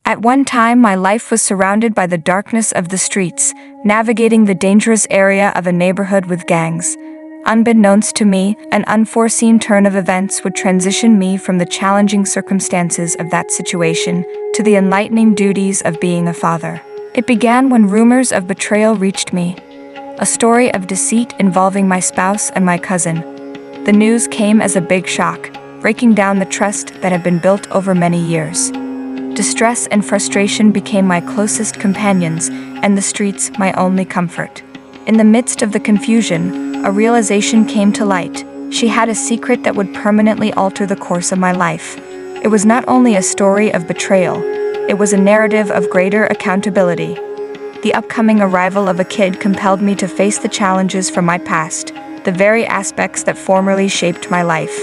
At one time, my life was surrounded by the darkness of the streets, navigating the dangerous area of a neighborhood with gangs. Unbeknownst to me, an unforeseen turn of events would transition me from the challenging circumstances of that situation to the enlightening duties of being a father. It began when rumors of betrayal reached me, a story of deceit involving my spouse and my cousin. The news came as a big shock, breaking down the trust that had been built over many years. Distress and frustration became my closest companions, and the streets my only comfort. In the midst of the confusion, a realization came to light. She had a secret that would permanently alter the course of my life. It was not only a story of betrayal, it was a narrative of greater accountability. The upcoming arrival of a kid compelled me to face the challenges from my past, the very aspects that formerly shaped my life.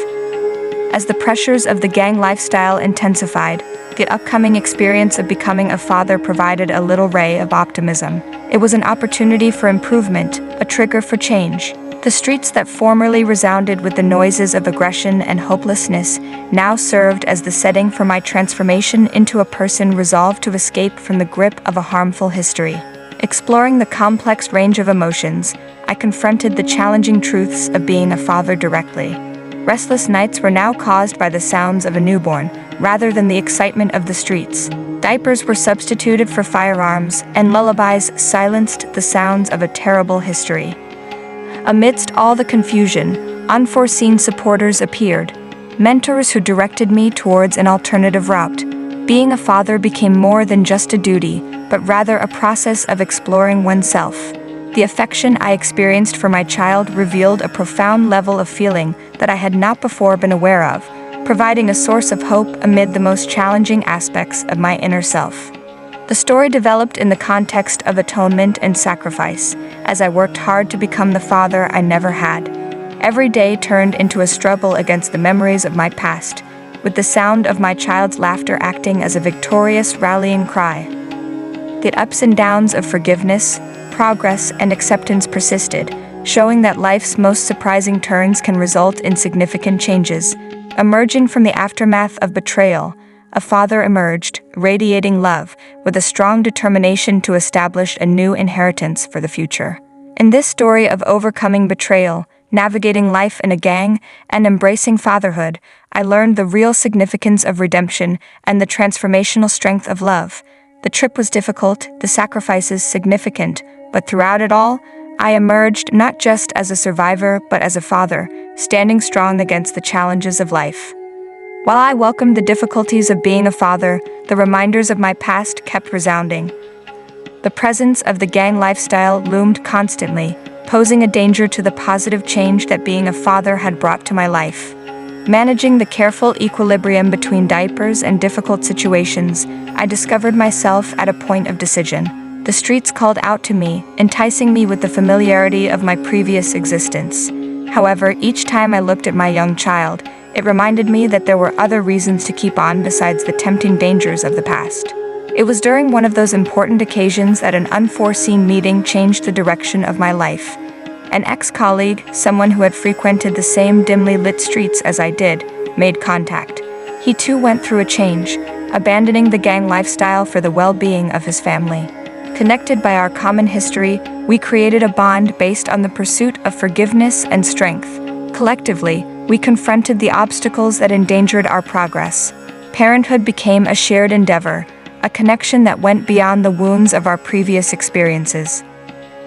As the pressures of the gang lifestyle intensified, the upcoming experience of becoming a father provided a little ray of optimism. It was an opportunity for improvement, a trigger for change. The streets that formerly resounded with the noises of aggression and hopelessness now served as the setting for my transformation into a person resolved to escape from the grip of a harmful history. Exploring the complex range of emotions, I confronted the challenging truths of being a father directly. Restless nights were now caused by the sounds of a newborn, rather than the excitement of the streets. Diapers were substituted for firearms, and lullabies silenced the sounds of a terrible history. Amidst all the confusion, unforeseen supporters appeared, mentors who directed me towards an alternative route. Being a father became more than just a duty, but rather a process of exploring oneself. The affection I experienced for my child revealed a profound level of feeling that I had not before been aware of, providing a source of hope amid the most challenging aspects of my inner self. The story developed in the context of atonement and sacrifice, as I worked hard to become the father I never had. Every day turned into a struggle against the memories of my past, with the sound of my child's laughter acting as a victorious rallying cry. The ups and downs of forgiveness, progress, and acceptance persisted, showing that life's most surprising turns can result in significant changes. Emerging from the aftermath of betrayal, a father emerged, radiating love, with a strong determination to establish a new inheritance for the future. In this story of overcoming betrayal, navigating life in a gang, and embracing fatherhood, I learned the real significance of redemption and the transformational strength of love. The trip was difficult, the sacrifices significant, but throughout it all, I emerged not just as a survivor but as a father, standing strong against the challenges of life. While I welcomed the difficulties of being a father, the reminders of my past kept resounding. The presence of the gang lifestyle loomed constantly, posing a danger to the positive change that being a father had brought to my life. Managing the careful equilibrium between diapers and difficult situations, I discovered myself at a point of decision. The streets called out to me, enticing me with the familiarity of my previous existence. However, each time I looked at my young child, it reminded me that there were other reasons to keep on besides the tempting dangers of the past. It was during one of those important occasions that an unforeseen meeting changed the direction of my life. An ex-colleague, someone who had frequented the same dimly lit streets as I did, made contact. He too went through a change, abandoning the gang lifestyle for the well-being of his family. Connected by our common history, we created a bond based on the pursuit of forgiveness and strength. Collectively, we confronted the obstacles that endangered our progress. Parenthood became a shared endeavor, a connection that went beyond the wounds of our previous experiences.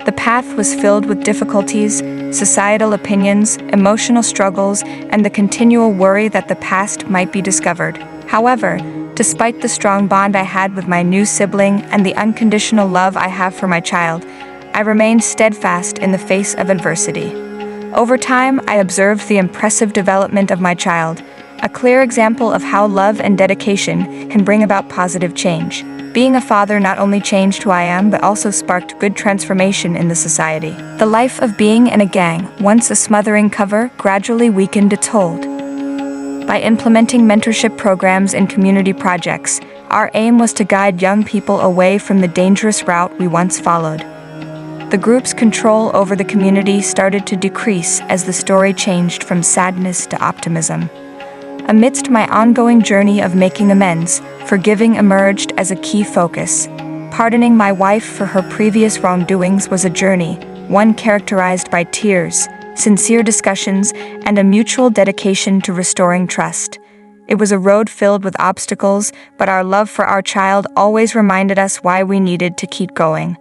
The path was filled with difficulties, societal opinions, emotional struggles, and the continual worry that the past might be discovered. However, despite the strong bond I had with my new sibling and the unconditional love I have for my child, I remained steadfast in the face of adversity. Over time, I observed the impressive development of my child, a clear example of how love and dedication can bring about positive change. Being a father not only changed who I am, but also sparked good transformation in the society. The life of being in a gang, once a smothering cover, gradually weakened its hold. By implementing mentorship programs and community projects, our aim was to guide young people away from the dangerous route we once followed. The group's control over the community started to decrease as the story changed from sadness to optimism. Amidst my ongoing journey of making amends, forgiving emerged as a key focus. Pardoning my wife for her previous wrongdoings was a journey, one characterized by tears, sincere discussions, and a mutual dedication to restoring trust. It was a road filled with obstacles, but our love for our child always reminded us why we needed to keep going.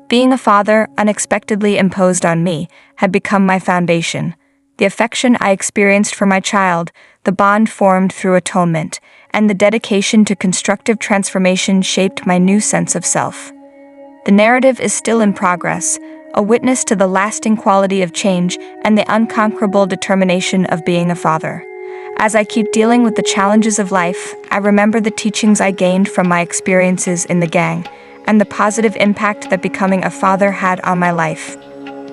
Being a father, unexpectedly imposed on me, had become my foundation. The affection I experienced for my child, the bond formed through atonement, and the dedication to constructive transformation shaped my new sense of self. The narrative is still in progress, a witness to the lasting quality of change and the unconquerable determination of being a father. As I keep dealing with the challenges of life, I remember the teachings I gained from my experiences in the gang, and the positive impact that becoming a father had on my life.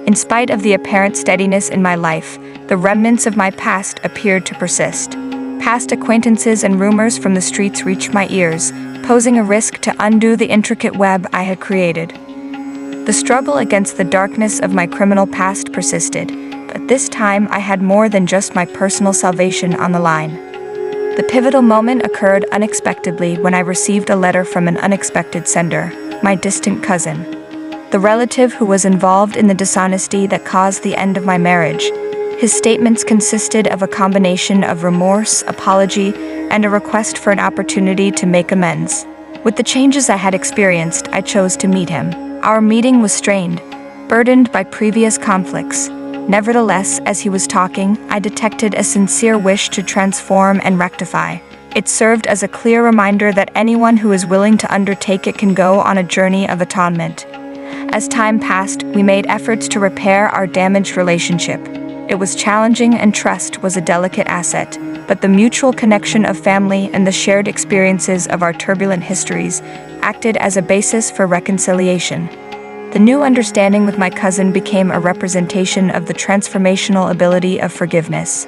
In spite of the apparent steadiness in my life, the remnants of my past appeared to persist. Past acquaintances and rumors from the streets reached my ears, posing a risk to undo the intricate web I had created. The struggle against the darkness of my criminal past persisted, but this time I had more than just my personal salvation on the line. The pivotal moment occurred unexpectedly when I received a letter from an unexpected sender, my distant cousin. The relative who was involved in the dishonesty that caused the end of my marriage. His statements consisted of a combination of remorse, apology, and a request for an opportunity to make amends. With the changes I had experienced, I chose to meet him. Our meeting was strained, burdened by previous conflicts. Nevertheless, as he was talking, I detected a sincere wish to transform and rectify. It served as a clear reminder that anyone who is willing to undertake it can go on a journey of atonement. As time passed, we made efforts to repair our damaged relationship. It was challenging, and trust was a delicate asset, but the mutual connection of family and the shared experiences of our turbulent histories acted as a basis for reconciliation. The new understanding with my cousin became a representation of the transformational ability of forgiveness.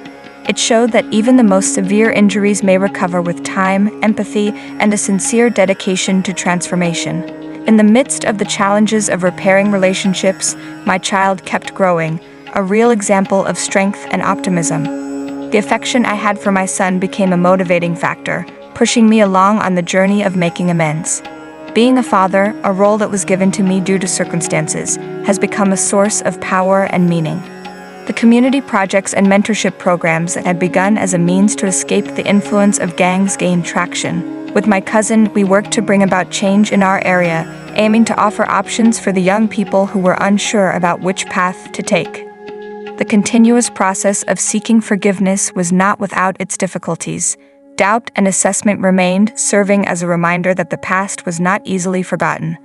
It showed that even the most severe injuries may recover with time, empathy, and a sincere dedication to transformation. In the midst of the challenges of repairing relationships, my child kept growing, a real example of strength and optimism. The affection I had for my son became a motivating factor, pushing me along on the journey of making amends. Being a father, a role that was given to me due to circumstances, has become a source of power and meaning. The community projects and mentorship programs that had begun as a means to escape the influence of gangs gained traction. With my cousin, we worked to bring about change in our area, aiming to offer options for the young people who were unsure about which path to take. The continuous process of seeking forgiveness was not without its difficulties. Doubt and assessment remained, serving as a reminder that the past was not easily forgotten.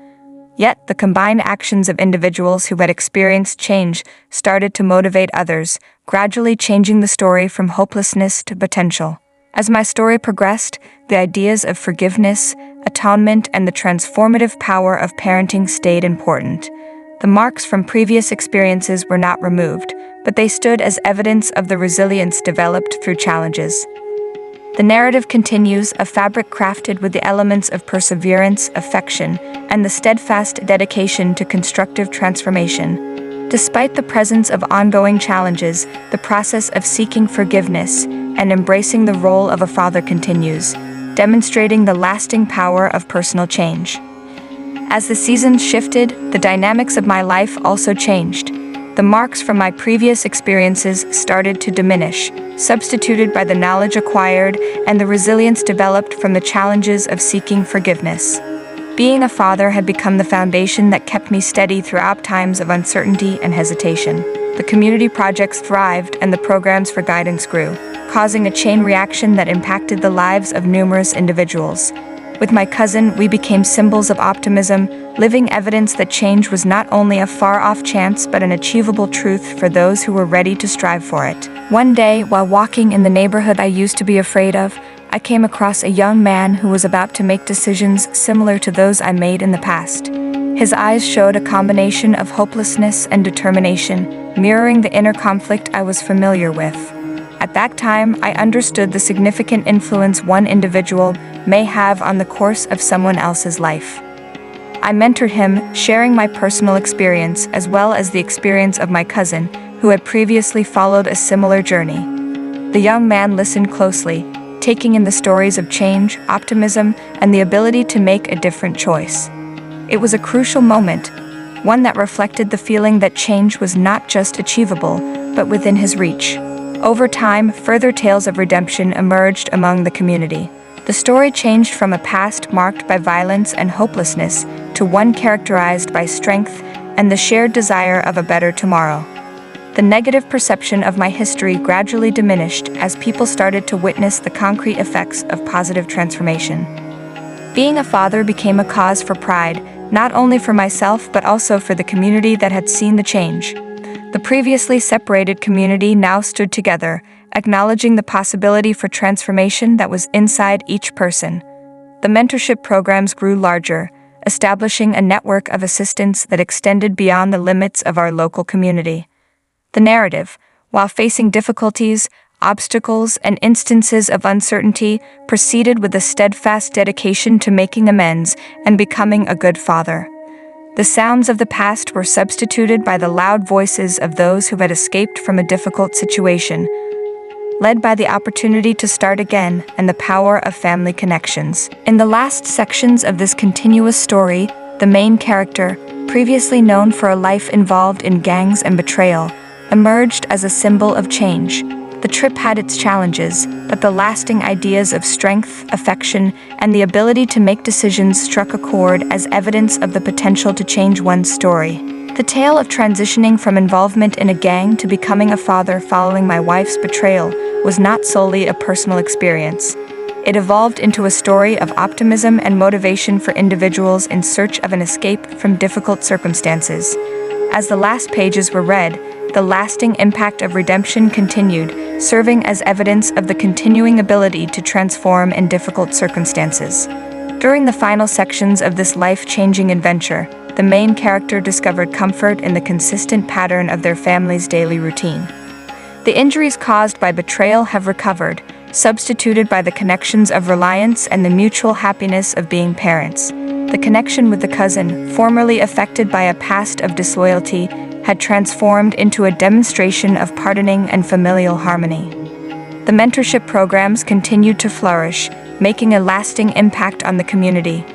Yet, the combined actions of individuals who had experienced change started to motivate others, gradually changing the story from hopelessness to potential. As my story progressed, the ideas of forgiveness, atonement, and the transformative power of parenting stayed important. The marks from previous experiences were not removed, but they stood as evidence of the resilience developed through challenges. The narrative continues, a fabric crafted with the elements of perseverance, affection, and the steadfast dedication to constructive transformation. Despite the presence of ongoing challenges, the process of seeking forgiveness and embracing the role of a father continues, demonstrating the lasting power of personal change. As the seasons shifted, the dynamics of my life also changed. The marks from my previous experiences started to diminish, substituted by the knowledge acquired and the resilience developed from the challenges of seeking forgiveness. Being a father had become the foundation that kept me steady throughout times of uncertainty and hesitation. The community projects thrived and the programs for guidance grew, causing a chain reaction that impacted the lives of numerous individuals. With my cousin, we became symbols of optimism, living evidence that change was not only a far-off chance but an achievable truth for those who were ready to strive for it. One day, while walking in the neighborhood I used to be afraid of, I came across a young man who was about to make decisions similar to those I made in the past. His eyes showed a combination of hopelessness and determination, mirroring the inner conflict I was familiar with. At that time, I understood the significant influence one individual may have on the course of someone else's life. I mentored him, sharing my personal experience as well as the experience of my cousin, who had previously followed a similar journey. The young man listened closely, taking in the stories of change, optimism, and the ability to make a different choice. It was a crucial moment, one that reflected the feeling that change was not just achievable, but within his reach. Over time, further tales of redemption emerged among the community. The story changed from a past marked by violence and hopelessness to one characterized by strength and the shared desire of a better tomorrow. The negative perception of my history gradually diminished as people started to witness the concrete effects of positive transformation. Being a father became a cause for pride, not only for myself but also for the community that had seen the change. The previously separated community now stood together, acknowledging the possibility for transformation that was inside each person. The mentorship programs grew larger, establishing a network of assistance that extended beyond the limits of our local community. The narrative, while facing difficulties, obstacles, and instances of uncertainty, proceeded with a steadfast dedication to making amends and becoming a good father. The sounds of the past were substituted by the loud voices of those who had escaped from a difficult situation, led by the opportunity to start again and the power of family connections. In the last sections of this continuous story, the main character, previously known for a life involved in gangs and betrayal, emerged as a symbol of change. The trip had its challenges, but the lasting ideas of strength, affection, and the ability to make decisions struck a chord as evidence of the potential to change one's story. The tale of transitioning from involvement in a gang to becoming a father following my wife's betrayal was not solely a personal experience. It evolved into a story of optimism and motivation for individuals in search of an escape from difficult circumstances. As the last pages were read, the lasting impact of redemption continued, serving as evidence of the continuing ability to transform in difficult circumstances. During the final sections of this life-changing adventure, the main character discovered comfort in the consistent pattern of their family's daily routine. The injuries caused by betrayal have recovered, substituted by the connections of reliance and the mutual happiness of being parents. The connection with the cousin, formerly affected by a past of disloyalty, had transformed into a demonstration of pardoning and familial harmony. The mentorship programs continued to flourish, making a lasting impact on the community.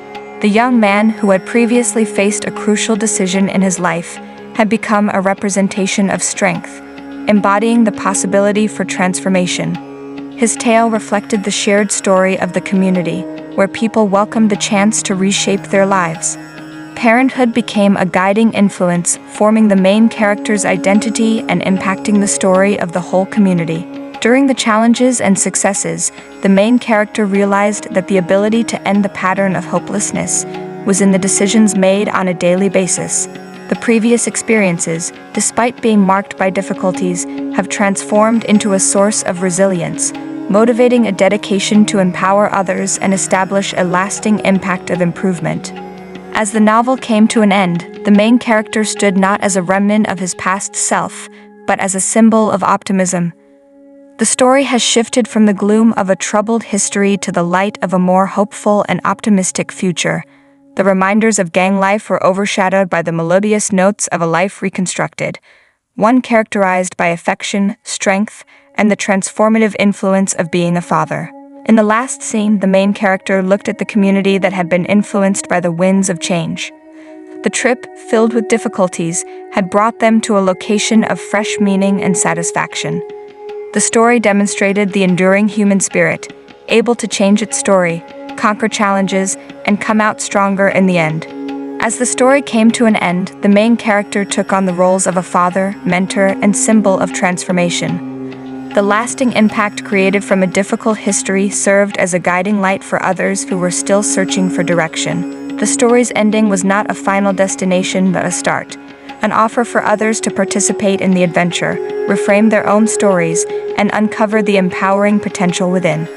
The young man who had previously faced a crucial decision in his life had become a representation of strength, embodying the possibility for transformation. His tale reflected the shared story of the community, where people welcomed the chance to reshape their lives. Parenthood became a guiding influence, forming the main character's identity and impacting the story of the whole community. During the challenges and successes, the main character realized that the ability to end the pattern of hopelessness was in the decisions made on a daily basis. The previous experiences, despite being marked by difficulties, have transformed into a source of resilience, motivating a dedication to empower others and establish a lasting impact of improvement. As the novel came to an end, the main character stood not as a remnant of his past self, but as a symbol of optimism. The story has shifted from the gloom of a troubled history to the light of a more hopeful and optimistic future. The reminders of gang life were overshadowed by the melodious notes of a life reconstructed, one characterized by affection, strength, and the transformative influence of being a father. In the last scene, the main character looked at the community that had been influenced by the winds of change. The trip, filled with difficulties, had brought them to a location of fresh meaning and satisfaction. The story demonstrated the enduring human spirit, able to change its story, conquer challenges, and come out stronger in the end. As the story came to an end, the main character took on the roles of a father, mentor, and symbol of transformation. The lasting impact created from a difficult history served as a guiding light for others who were still searching for direction. The story's ending was not a final destination but a start, an offer for others to participate in the adventure, reframe their own stories, and uncover the empowering potential within.